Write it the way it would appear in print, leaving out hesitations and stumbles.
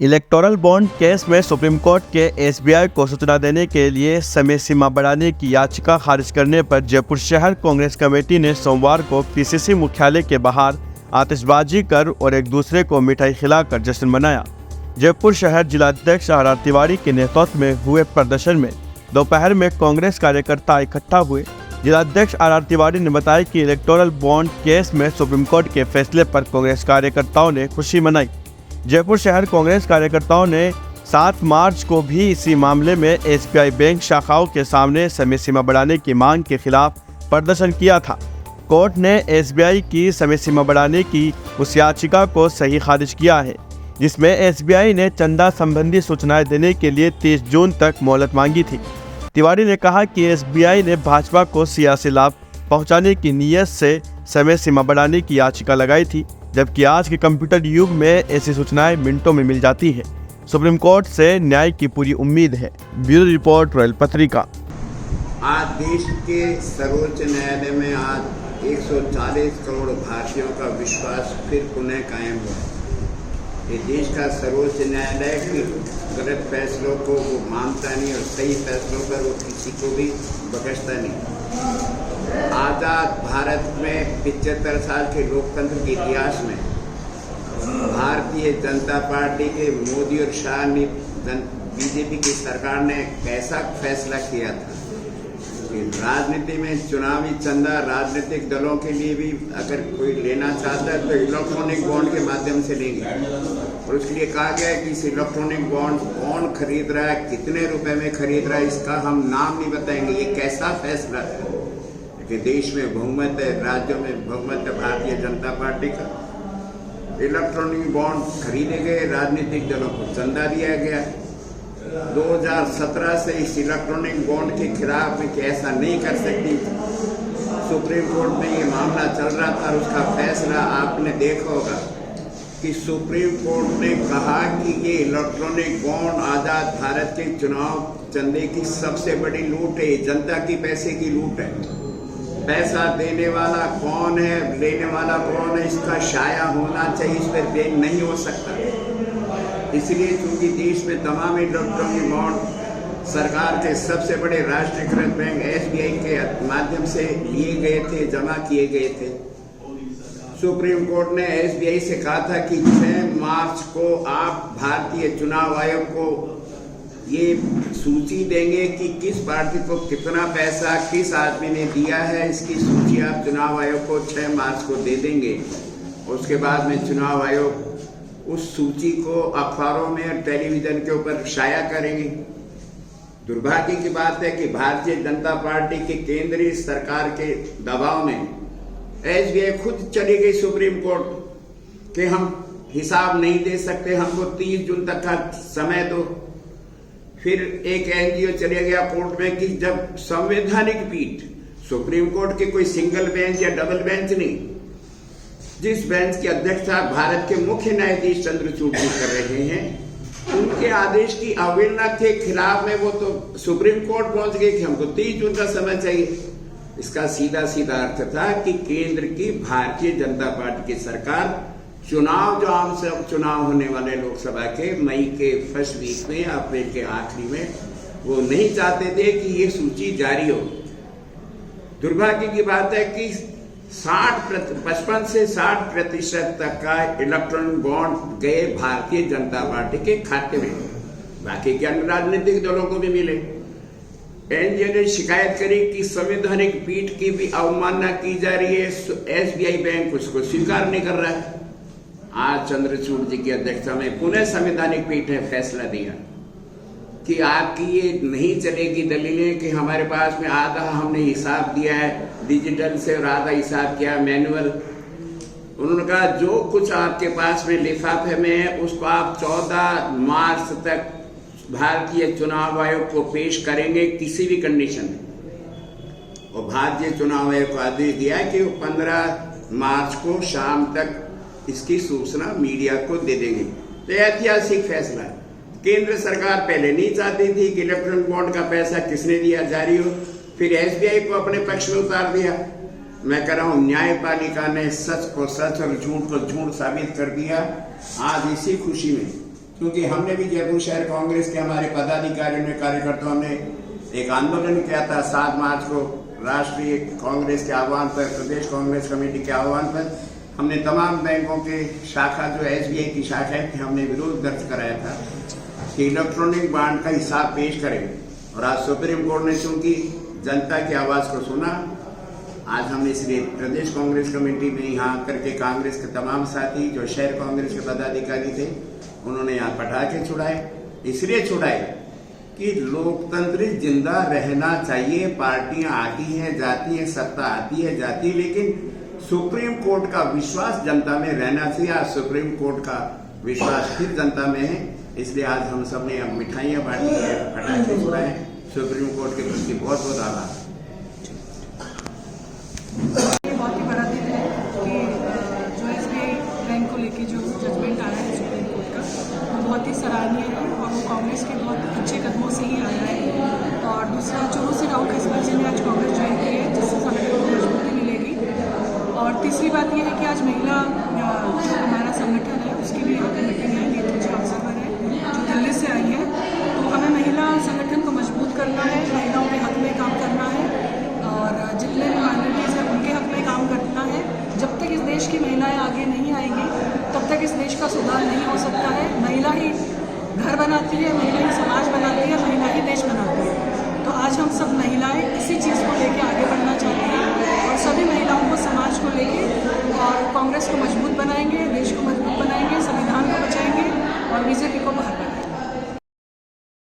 Electoral bond case में supreme court के SBI को सूचना देने के लिए समय सीमा बढ़ाने की याचिका खारिज करने पर जयपुर शहर कांग्रेस कमेटी ने सोमवार को पीसीसी मुख्यालय के बाहर आतिशबाजी कर और एक दूसरे को मिठाई खिलाकर जश्न मनाया। जयपुर शहर जिलाध्यक्ष आर तिवारी के नेतृत्व में हुए प्रदर्शन में दोपहर में कांग्रेस कार्यकर्ता इकट्ठा हुए। जिलाध्यक्ष आर तिवारी ने बताया कि इलेक्टोरल बॉन्ड केस में सुप्रीम कोर्ट के फैसले पर कांग्रेस कार्यकर्ताओं ने खुशी मनाई। जयपुर शहर कांग्रेस कार्यकर्ताओं ने 7 मार्च को भी इसी मामले में एसबीआई बैंक शाखाओं के सामने समय सीमा बढ़ाने की मांग के खिलाफ प्रदर्शन किया था। कोर्ट ने एसबीआई की समय सीमा बढ़ाने की उस याचिका को सही खारिज किया है जिसमें एसबीआई ने चंदा संबंधी सूचनाएं देने के लिए 30 जून तक मोहलत मांगी थी। तिवारी ने कहा कि एसबीआई ने भाजपा को सियासी लाभ पहुंचाने की नीयत से समय सीमा बढ़ाने की याचिका लगाई थी, जबकि आज के कंप्यूटर युग में ऐसी सूचनाएं मिनटों में मिल जाती है। सुप्रीम कोर्ट से न्याय की पूरी उम्मीद है। ब्यूरो रिपोर्ट, रॉयल पत्रिका। आज देश के सर्वोच्च न्यायालय में आज 140 करोड़ भारतीयों का विश्वास फिर पुनः कायम हुआ। ये देश का सर्वोच्च न्यायालय के गलत फैसलों को वो मानता नहीं और सही फैसलों पर वो किसी को भी बख्शता नहीं। आज़ाद भारत में 75 साल के लोकतंत्र के इतिहास में भारतीय जनता पार्टी के मोदी और शाह ने बीजेपी की सरकार ने कैसा फैसला किया था कि राजनीति में चुनावी चंदा राजनीतिक दलों के लिए भी अगर कोई लेना चाहता है तो इलेक्ट्रॉनिक बॉन्ड के माध्यम से लेंगे और उसके लिए कहा गया है कि इस इलेक्ट्रॉनिक बॉन्ड कौन खरीद रहा है, कितने रुपए में खरीद रहा है, इसका हम नाम नहीं बताएंगे। ये कैसा फैसला है कि देश में बहुमत है, राज्यों में बहुमत है भारतीय जनता पार्टी का। इलेक्ट्रॉनिक बॉन्ड खरीदे गए, राजनीतिक दलों को चंदा दिया गया। 2017 से इस इलेक्ट्रॉनिक बॉन्ड के खिलाफ में कि ऐसा नहीं कर सकती, सुप्रीम कोर्ट में ये मामला चल रहा था और उसका फैसला आपने देखा होगा कि सुप्रीम कोर्ट ने कहा कि ये इलेक्ट्रॉनिक बॉन्ड आज़ाद भारत के चुनाव चंदे की सबसे बड़ी लूट है, जनता की पैसे की लूट है। पैसा देने वाला कौन है, लेने वाला कौन है, इसका शाया होना चाहिए, इस पर बैन नहीं हो सकता। इसलिए चूंकि देश में तमाम इलेक्ट्रॉनिक बॉन्ड सरकार के सबसे बड़े राष्ट्रीयकृत बैंक एसबीआई के माध्यम से लिए गए थे, जमा किए गए थे, सुप्रीम कोर्ट ने एसबीआई से कहा था कि 6 मार्च को आप भारतीय चुनाव आयोग को ये सूची देंगे कि किस पार्टी को कितना पैसा किस आदमी ने दिया है। इसकी सूची आप चुनाव आयोग को 6 मार्च को दे देंगे। उसके बाद में चुनाव आयोग उस सूची को अखबारों में और टेलीविजन के ऊपर शाया करेंगे। दुर्भाग्य की बात है कि भारतीय जनता पार्टी की केंद्रीय सरकार के दबाव में एसबीआई खुद चली गई सुप्रीम कोर्ट कि हम हिसाब नहीं दे सकते, हमको 30 जून तक का समय दो। फिर एक एनजीओ चले गया कोर्ट में कि जब संवैधानिक पीठ, सुप्रीम कोर्ट के कोई सिंगल बेंच या डबल बेंच नहीं, जिस बेंच की अध्यक्षता भारत के मुख्य न्यायाधीश चंद्रचूड़ जी कर रहे हैं, उनके आदेश की अवहेलना के खिलाफ में वो तो सुप्रीम कोर्ट पहुंच गए कि हमको 30 जून का समय चाहिए। इसका सीधा सीधा अर्थ था कि केंद्र की भारतीय जनता पार्टी की सरकार चुनाव, जो आम चुनाव होने वाले लोकसभा के मई के फर्स्ट वीक में, अप्रैल के आखिरी में, वो नहीं चाहते थे कि ये सूची जारी हो। दुर्भाग्य की बात है कि 55 से 60% तक का इलेक्ट्रॉनिक बॉन्ड गए भारतीय जनता पार्टी के खाते में, बाकी के अन्य राजनीतिक दलों को भी मिले। एनजीओ ने शिकायत करी कि संवैधानिक पीठ की भी अवमानना की जा रही है, एसबीआई बैंक उसको स्वीकार नहीं कर रहा है। आज चंद्रचूड़ जी की अध्यक्षता में पुनः संवैधानिक पीठ ने फैसला दिया कि आपकी ये नहीं चलेगी दलीलें कि हमारे पास में आधा हमने हिसाब दिया है डिजिटल से और आधा हिसाब किया मैनुअल। उन्होंने कहा जो कुछ आपके पास में लिफाफे में है उसको आप 14 मार्च तक भारतीय चुनाव आयोग को पेश करेंगे किसी भी कंडीशन में। और भारतीय चुनाव आयोग को आदेश दिया कि वो 15 मार्च को शाम तक इसकी सूचना मीडिया को दे देंगे। तो ऐतिहासिक फैसला है। केंद्र सरकार पहले नहीं चाहती थी कि इलेक्ट्रॉनिक बॉन्ड का पैसा किसने दिया जारी हो, फिर एसबीआई को अपने पक्ष में उतार दिया। मैं कह रहा हूं न्यायपालिका ने सच को सच और झूठ को झूठ साबित कर दिया। आज इसी खुशी में क्योंकि हमने भी जयपुर शहर कांग्रेस के हमारे पदाधिकारियों ने कार्यकर्ताओं ने एक आंदोलन किया था 7 मार्च को राष्ट्रीय कांग्रेस के आह्वान पर, प्रदेश कांग्रेस कमेटी के आह्वान पर हमने तमाम बैंकों के शाखा जो SBI की शाखा है हमने विरोध दर्ज कराया था कि इलेक्ट्रॉनिक बॉन्ड का हिसाब पेश करें। और आज सुप्रीम कोर्ट ने चूंकि जनता की आवाज़ को सुना, आज हमने इसलिए प्रदेश कांग्रेस कमेटी में यहाँ करके कांग्रेस के तमाम साथी जो शहर कांग्रेस के पदाधिकारी थे उन्होंने यहाँ पटाखे छुड़ाए। इसलिए छुड़ाए कि लोकतंत्र जिंदा रहना चाहिए। पार्टियां आती हैं जाती हैं, सत्ता आती है जाती है, लेकिन सुप्रीम कोर्ट का विश्वास जनता में रहना चाहिए। आज सुप्रीम कोर्ट का विश्वास फिर जनता में है, इसलिए आज हम सब ने मिठाइयाँ बांटी है, पटाखे छुड़ाए। सुप्रीम कोर्ट के प्रति बहुत बहुत आभार। ये बहुत ही बड़ा दिन है कि जो SBI बैंक को लेके जो जजमेंट आया है सुप्रीम कोर्ट का वो बहुत ही सराहनीय है और वो कांग्रेस के बहुत अच्छे कदमों से ही आया है। और दूसरा, चूरू से राहुल खसबा जी ने आज कांग्रेस ज्वाइन की है, जिससे संगठन को मजबूती मिलेगी। और तीसरी बात यह है कि आज महिला जो हमारा संगठन है उसकी भी यहाँ पर मीटिंग है, नेतृत्व जी ऑब्जर्वर है जो दिल्ली से आई है। तो हमें महिला संगठन को मजबूत करना है, महिलाओं के हक में काम करना है और जितने भी माइनॉरिटीज़ हैं उनके हक में काम करना है। जब तक इस देश की महिलाएं आगे नहीं आएंगी तब तक इस देश का सुधार नहीं हो सकता है। महिला ही घर बनाती है, महिला ही समाज बनाती है, महिला ही देश बनाती है। तो आज हम सब महिलाएं इसी चीज़ को लेके आगे बढ़ना चाहते हैं और सभी महिलाओं को समाज को लेके और कांग्रेस को मजबूत बनाएंगे,